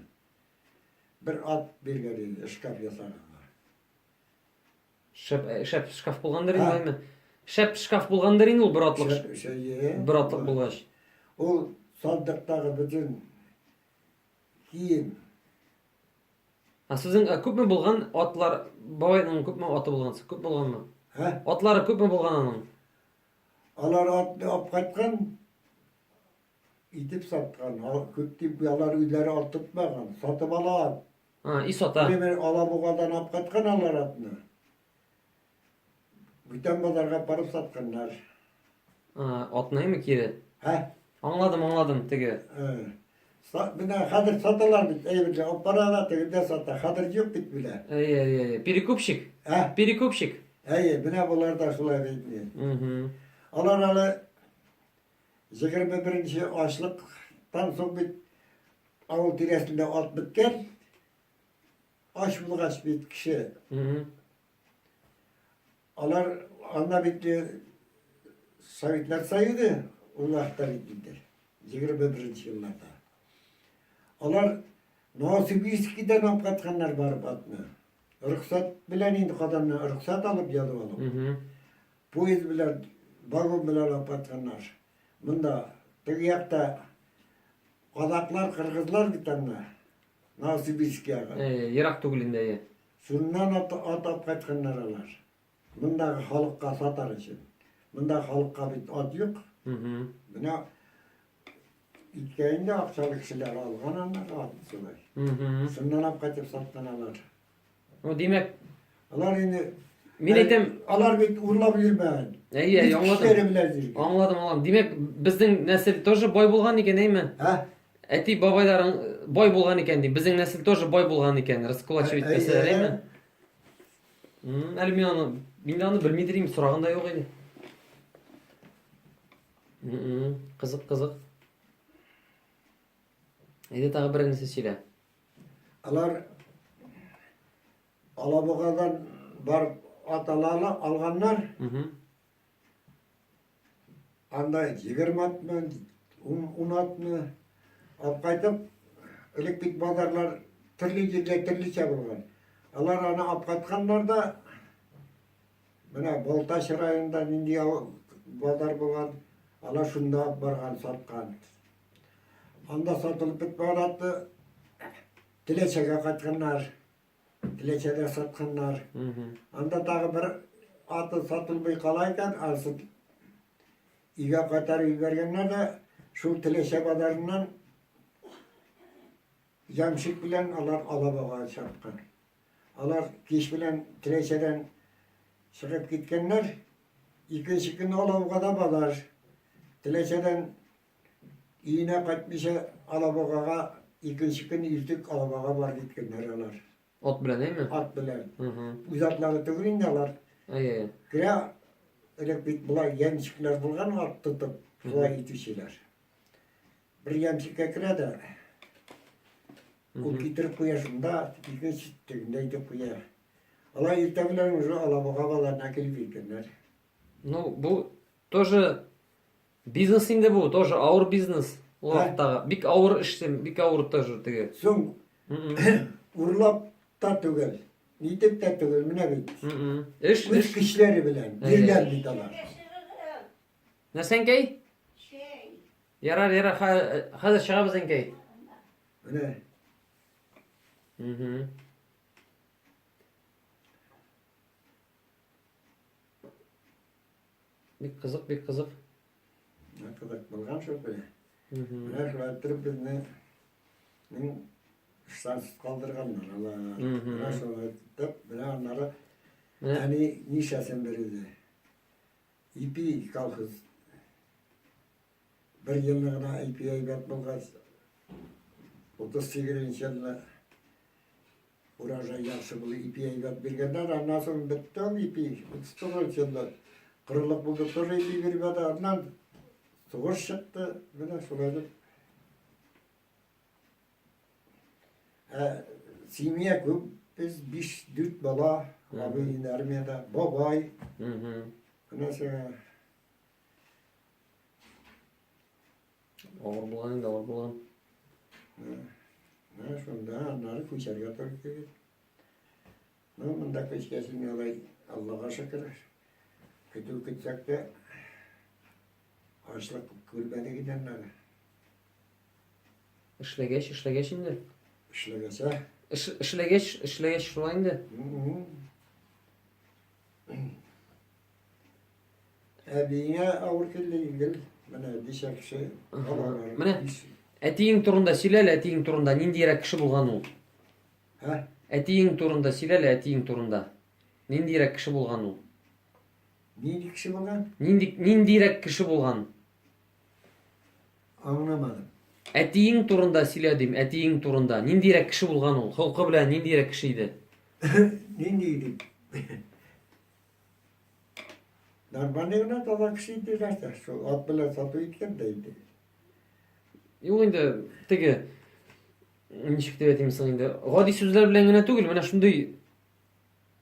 Bir at berger şkaf yasagan. Шәп шкаф булгандыр инде, әйме? Шәп шкаф булгандыр инде ул бер атлык булгач. O sandıktaki bütün kiyim. Sizin күпме булган атлар, бабайның күпме аты булган, күп булганмы? Атлары күпме булган аның? Алар atlı ap kaytkan, itip satkan. Küttip yalar üyleri alt tutmagan. Satıp alan. Ис ата. Bir alabuğadan ap kaytkan alar atını. Bütün pazarga barıp satkanlar. Атны әйме кире? Аңладым, теге. Hadır satılar bit. Eyvallah. O parada tegide satı. Hadır yok bit bile. Перекупщик. Перекупщик. Bine bunlar da şulay deydi. Alar alı 21. açlıktan sonra bit avul diresinde alt bitken aç bulgaç bit kişi. Alar anda bitti Sovyetler sayıydı. Allah'ta bitti. 21. yıllarda. Alar Novosibirsk'den apkatkanlar barıp atma. Rıksat bilen indi kadınlar. Rıksat alıp yalı alıp. Poyuz bilen, vagon bilen apkatkanlar. Bunda teki yakta Kazaklar, Kırgızlar gitanlar. Novosibirsk'e. Yirak tugulinde. Şundan at apkatkanlar alar. Bunda halkka satar için. Bunda halkka bir at yok. Buna İtkeyinde akçalı kişiler algan anlar atmışlar. Şundan apkatıp sattanalar. O demek. Alar indi. Min aytam. Alar bit urlabilir ben. Anladım. Demek bizning nesil тоже boy bo'lgan ekan, eymi? Әти бабайларың бай булган икән ди. Безнең нәсел тоже бай булган икән. Раскулачивать дәсәләр, әйме? Әле мин аны белми дирим, сораган да юк иде. Кызык. Әйдә тагы бер нәрсә сөйлә. Alar Alabuğadan barıp atalarla alganlar anda 20 at mı, 10 at mı alıp kaytıp elektrik pazarlar türlü yerler türlüçe bulgan. Alar ana alıp kaytkanlar da buna Boltaş rayonundan indi bozar bolgan. Ala şunda bargan satkan. Anda satılıp bitmeden attı. Dileçege kaçkanlar. Dileçeler satkanlar. Anda dağı bir atı satılmay kalayken arsın. İga katar yubergenler de şu Dileçe badarından Jamşik bilen alar alabağa çarpkan. Alar kiş bilen Dileçeden çıkıp gitkenler ikinci gün alabağa da badar. Dileçeden iğne kaçmışa alabağa ikinci gün iltik alabağa var gitkenler alar. Ot bilen değil mi? At bilen. Hı. Uzatları tügürün de alar. Ay. Kıra öyle bir bulay yemşikler bulgan at tutup bulay itişiler. Bir yemşike kıra da o getirip koyasında ikinci tügünde koyar. Ala irtebilen ucu alabağa balarına gelip gitkenler. Ну, bu тоже бизнес инде bu, тоже ауыр бизнес. O Ha? vaqtdağı. Bik ауыр iştim, bik ауыр тоже tege. Soň urlap da tügel. Nitip de tügel mine bit. İş, Üç iş. kişileri bilen. Evet. Birler bitalar. Ne sen kay? Yarar yarar, hadi çıkabız sen kay. Mine. Bik kızık, bik kızık. Ne kadar bulgan şu böyle. Mine şu attırıp bizni şanssız kaldırganlar. Allah. Mine şu attırıp mine onları yani nişasen verildi. İpi kalkız. Bir yıllığına ipi aybat bulgaz. 38 yılına urajay yaxşı bulu ipi aybat bergenler. Ondan sonra bitti o ipi. 39 yılda kırılıp buldu. Sonra ipi verip ondan soğuş çıktı. Mine şulaydı. Simiye küp biz 5-4 bala abi armiyada babay. Ondan sonra Ağır bulan, ağır bulan. ne şunda onları kuşarga Türkiye. Ne bunda kışkasın olay Allah'a şükür. Kötü gitsek de açlık kulübede gidenler. İşlegeç, işlegeç indi. İşlegese. İşlegeç, işlegeç şula indi. Ebiğine avur kirli ilgili. Bana dişek şey. Mine. Etiğin turunda, silele etiğin turunda, nindiyerek kişi bulgan ol. Ha? Etiğin turunda, silele etiğin turunda. Nindiyerek kişi bulgan ol. Neydi kişi bulgan? Nindiyerek kişi bulgan. Anlamadım. Etiğin turunda siledim, etiğin turunda. Nindiyerek kişi bulgan ol. Halkı bilen nindiyerek kişiydi. Neydi? Narmanevna da kişiydi zaten. Şu at bile satı itken deydi. Yok indi, tege, nişik deb eteyim sana indi. Gadi sözler bilen gene tugul, mene şunday,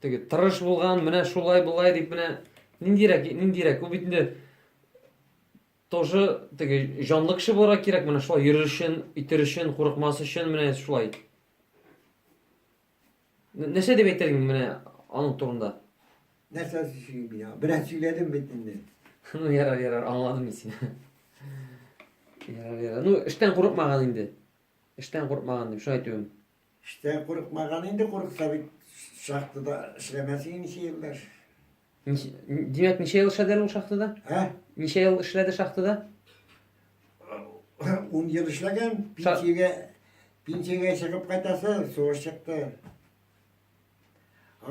tege, tırış bulgan, mene şulay bulay deyip mene, nindiyerek, o bitinde, тоже, tege, janlı kişi bora kerek, mene şulay, yürüyüşün, itirişin, korkması için, mene şulay. Neşe deb eterdin mene, anın turunda. Ne sesi şey ya? Biraz söyledim bitinde. Yarar, anladım seni. Yarar. Nu, işten korkmagan indi. İşten korkmagan deyip, şunu aytıyorum. İşte korkmagan indi korksa bit şahtı da işlemesin işi yıllar. Demek, neçe yıl işledi o şahtıda? Ha? Neçe yıl işledi şahtıda? 10 yıl işlegen pinçege çıkıp kaytası soğuş çıktı.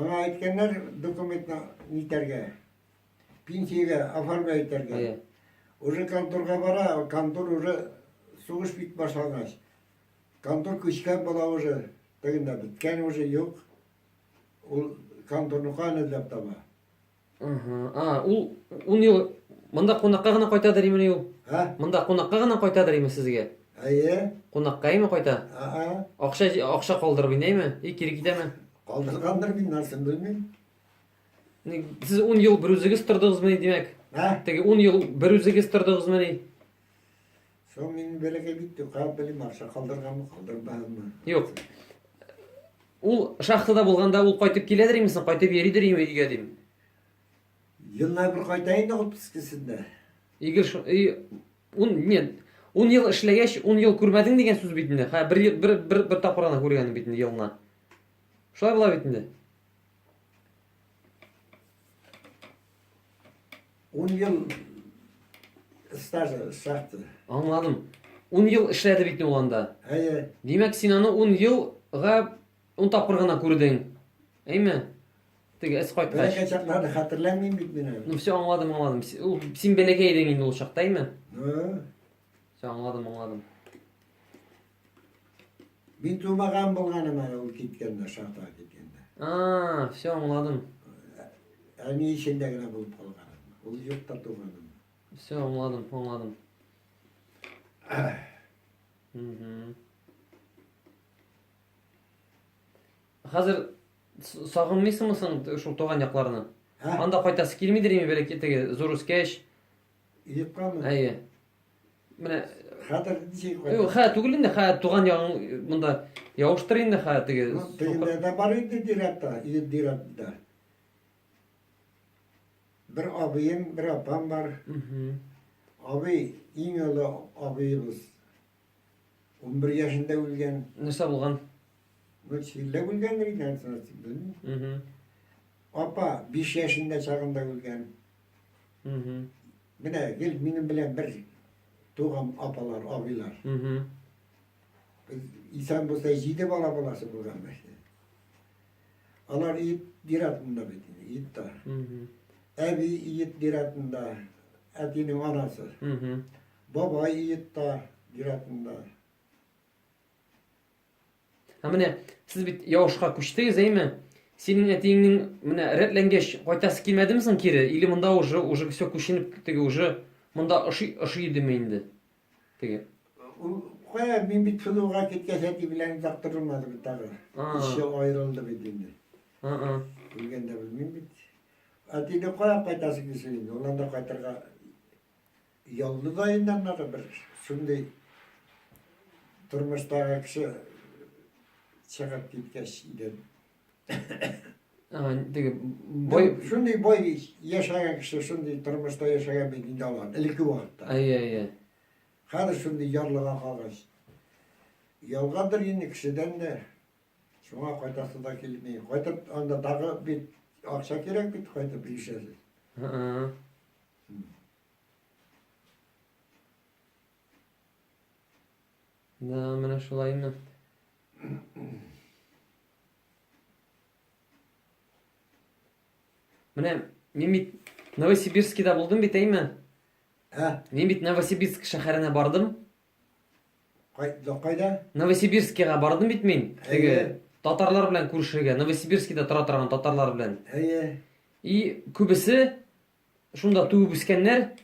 Ona aytkenler dokumentna niterge. Pinçege afarma ayterge. Hayır. Уже kantorga bara, kantor уже soğuş bit başlangaç. Kantor kışkan bala уже tagında bitken уже yok. O kantornu kanı dep taba. Ул 10 yıl mında konakka gana qaytadır emine ул. Ha? Mında konakka gana qaytadır emi sizge. Aye. Konakka emi qayta? Aa. Akşa kaldırıp indeymi? İkiri gidemi? Kaldırgandır bin narsın bilmem. Siz 10 yıl bir özüge stırdığız mı demek? Ha? Tege 10 yıl bir özüge stırdığız mı? Son min belege bitti. Kap belim akşa kaldırgan mı kaldırgan mı? Yok. Ул шахтада булганда ул кайтып киләдер имисең, кайтып йөридер име өйгә дим. Yılına bir kaytayın da 32'sinde. Eger şu 10 yıl işlegeç 10 yıl görmedin degen söz bitinde. Ha bir tapırana görgeni bitinde yılına. Şolay bola bitinde. 10 yıl staj şartı. Anladım. 10 yıl işledi bitinde olanda. Hayır. Demek Sinan'ı 10 yılga 10 tapırgana gördün. Eymi? Tege es Böyle koytkaç. kaçaklarını hatırlamayayım bitmene. Nufsi anladım. Sin belekeydin indi olacak değil mi? Hı. Anladım. Ben tuğmagan bulganım ana o gitgende, şarta gitgende. Anladım. Yani işindekine bulup kalganım. O yurtta tuğganım. Anladım. Hı hı. Hazır sağınmıysın mısın şu toğan yaklarını? Ha? Anda koytası kilmidir mi böyle tege zorus keş? Yiyip kalma. Ayy. Mine Hatır diyecek koy. Yok ha tugulin de ha toğan yağın bunda yağıştırın da ha tege. Teginde de var idi diratta, iyi diratta. Bir abim, bir abam var. Hı hı. Abi, en öyle abimiz. 11 yaşında ölgen. Nisa bulgan? Şille ölgen neyden sonra bilmiyorum. Hı hı. Apa 5 yaşında çağında ölgen. Hı hı. Mine gel benim bilen bir doğum apalar, abiler. Hı hı. İnsan bolsa 7 bala balası bulgan işte. Alar iyi diratında bedini, iyi da. Hı hı. Evi iyi diratında, etinin anası. Hı hı. Baba iyi da diratında. Ha mine siz bit yağışqa kuştayız eymi? Senin etiğinin mine retlengeç koytası kilmedi misin kiri? İli mında уже все kuşinip tege уже mında aşı yedimeyindi. Tege. Koya ben bir tuluğa gitgeseti bilen taktırılmadı bir tabi. İşe ayrıldı bedini. Hı. Bilgen de bilmem bit. Atini koya kaytası gitsin. Olan da kaytarga yollu da inanları bir. Şimdi turmuşta kişi çıkıp gitkeş idi. Tege boy Şimdi boy yaşayan kişi şimdi turmuşta yaşayan bedinde olan. İlki vakitte. ay. Hadi şimdi yarlığa kalmış. Yalgadır yine kişiden de. Şuna kaytası da kelmeyi. Kaytıp onda dağı bir akşam gerek bit kaytıp bir işe. Hı. Da mine şolaymy. Mine men bit Novosibirsk'da buldum bit eymi? Ha? Men bit Novosibirsk şäherine bardım. Kayda? Novosibirsk'e bardım bit men. Tege Eye. tatarlar bilen күрешергә. Novosibirsk'da tara торган tatarlar bilen. Eye. И күбесе шунда туып үскәннәр.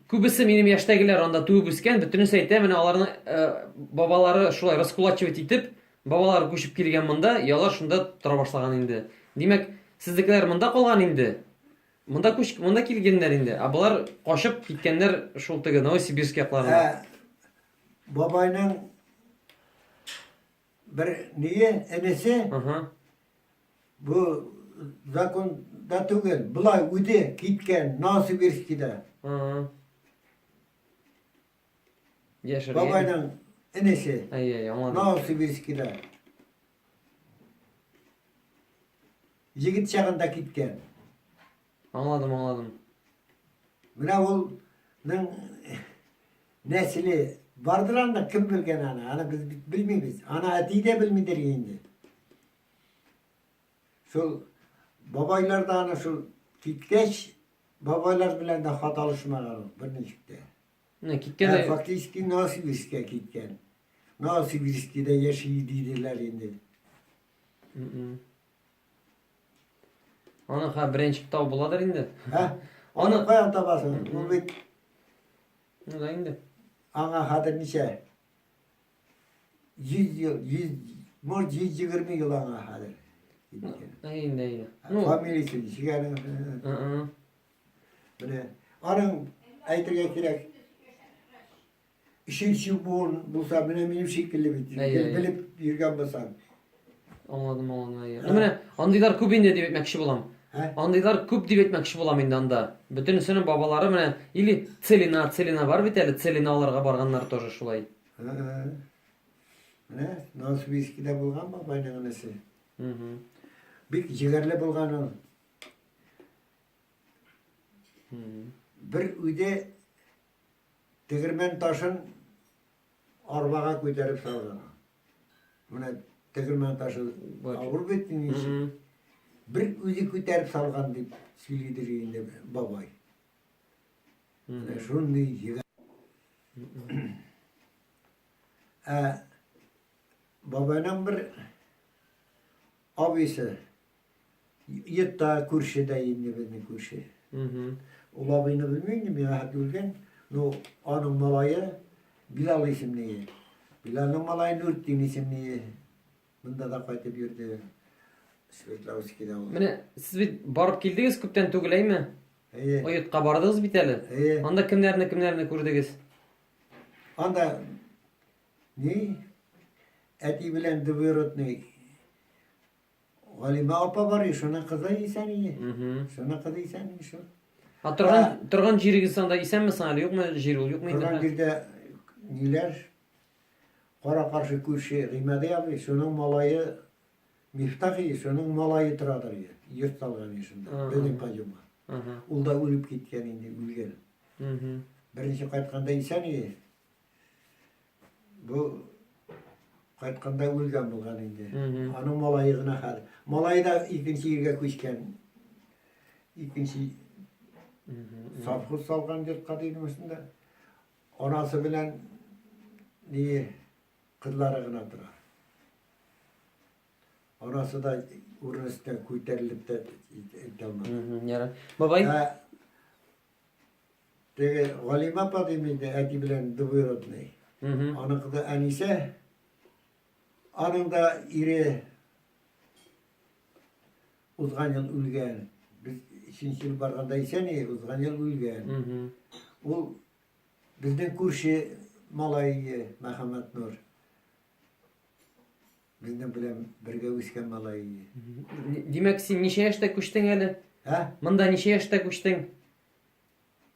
Күбесе минем яшьтәгеләр анда туып үскән. Бөтенесе әйтә, менә аларның бабалары шулай раскулачивать итеп, бабалары күчеп килгән монда, ялар шунда тора башлаган инде. Димәк, сездекеләр монда калган инде. Монда килгәннәр инде. А булар качып киткәннәр шул теге Новосибирск якларына. Ha. Babayla bir niye enesi Ага. bu zakonda tügel. Bulay ude gitken Novosibirsk'de. Ага. Яшер. Babayla enesi Ай, anladım. Novosibirsk'de. Yigit çağında gitken. Anladım. Mine onun nesli vardır anda kim bilgen ana? Ana biz bilmeyiz. Ana eti de bilmidir şimdi. Şu babaylar da ana şu gitgeç babaylar bilen de hatalışmalar bir neşikte. Ne kitkende? Faktiski Novosibirsk'e gitken. Novosibirsk'de yaşayıdıydılar şimdi. Ana ha birinci kitap buladır indi. Ha? Ana- Onu koyan tabasın. Bu bir Ne indi? ana hadır nice. 100 yıl, 120 yıl ana hadır. Ne indi. Nu. Familisi, şigarın. Hı. Böyle anın aytırga kerek. İşin bulsa benim şekilli bitir. Ey. Bilip yürgen basan. Anladım. Ne mene andilar kubinde diye etmekşi bulam. Ha? Andaylar köp dip etmekçi bolam indi anda. Bütün senin babalары менә или Целина бар бит әле, Целиналарга барганнар тоже шулай. Ne? Novosibirsk'te bulgan babayla annesi. Мгм. Bir ciğerli bulgan o. Bir uyda tegirmen taşın arbağa koytarıp salgan. Buna tegirmen taşı Var. ağır bittiğin için. Мгм. Bir uyda koytarıp salgan deyip söylüyor yine babay. Şunu ciğer. Babanın bir abisi Yitta Kurşi'de indi beni Kurşi. Мгм. Ula beni bilmiyorum ya hep ülken. No onun malayı Bilal isimli. Bilal'ın malayı Nurttin isimli. Bunda da kayıt ediyordu. Svetlavski'de oldu. Менә siz bit barıp kildiniz köpten түгеләйме? İyi. O yurtqa bardınız bit әле. İyi. Анда kimlerini күрдегез? Anda ne? Eti bilen dıvırot ne? Galime apa var ya şuna kızı isen iyi. Мгм. Şuna kızı isen iyi şu. Ha turgan jirigiz анда исәнме саң әле, юкмы жир ул, юкмы Buradan инде? bir de neler? Kara karşı kurşu kıymeti abi. Şunun malayı Miftahı, şunun malayı tıradır ya. Yırt salgan yaşında. Aha. Benim pacıma. Aha. Ul da ölüp gitken indi, ülgen. Мгм. Birinci kayıtkanda isen iyi. Bu kayıtkanda ülgen bulgan indi. Мгм. Anın malayı gına hal. Malayı da ikinci yerge kuşken. İkinci safhuz salgan bir kadının üstünde. Anası bilen niye kızları gına durar. Anası da urun üstüne kuyterilip de gelmez. Мгм. Яра. Бабай. Dege Galime padiminde eti bilen dıvırot ne? Мгм. Anı kızı Anise. Anın da iri uzgan yıl ülgen. Biz işinci yıl barganda ise ne? Uzgan yıl ülgen. Мгм. O bizden kurşu malayı Mehmet Nur. Bizden bilen birge üsken malayı. Димәк, син ничә яшьтә күчтең әле? Ha? Монда ничә яшьтә күчтең?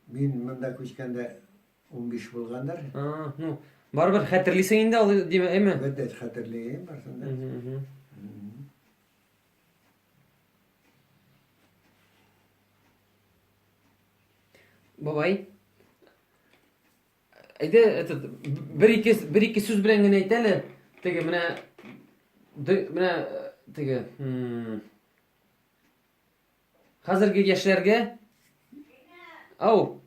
Min mında kuşkende 15 bulganlar. А, ну, барыбер хәтерлисең инде ал диме, әйме? Beddet hatırlayayım aslında. Мгм. Бабай. Әйдә, этот бер ике сүз белән генә әйт әле. Теге менә теге хәзерге яшьләргә ау.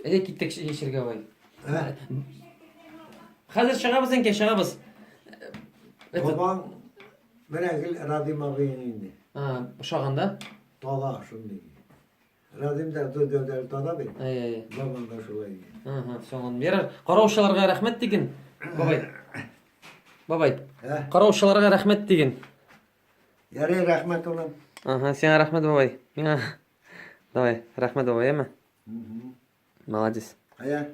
Әйдә киттек яшәргә бай. Ha? Хәзер чыгабыз инде, чыгабыз. Babam menekil Radim ağabeyin indi. А, ошаганда? Dala şunday. Radim de döder dada bir. Ай. Babam da şulay. Ага, соңын. Ярар, караучыларга рәхмәт диген. Бабай. Бабай. Ha? Караучыларга рәхмәт диген. Yarı rahmet olan. Ага, сиңа рәхмәт, бабай. Миңа. Давай, рәхмәт, бабай, әме? Hı hı. Молодец. Aya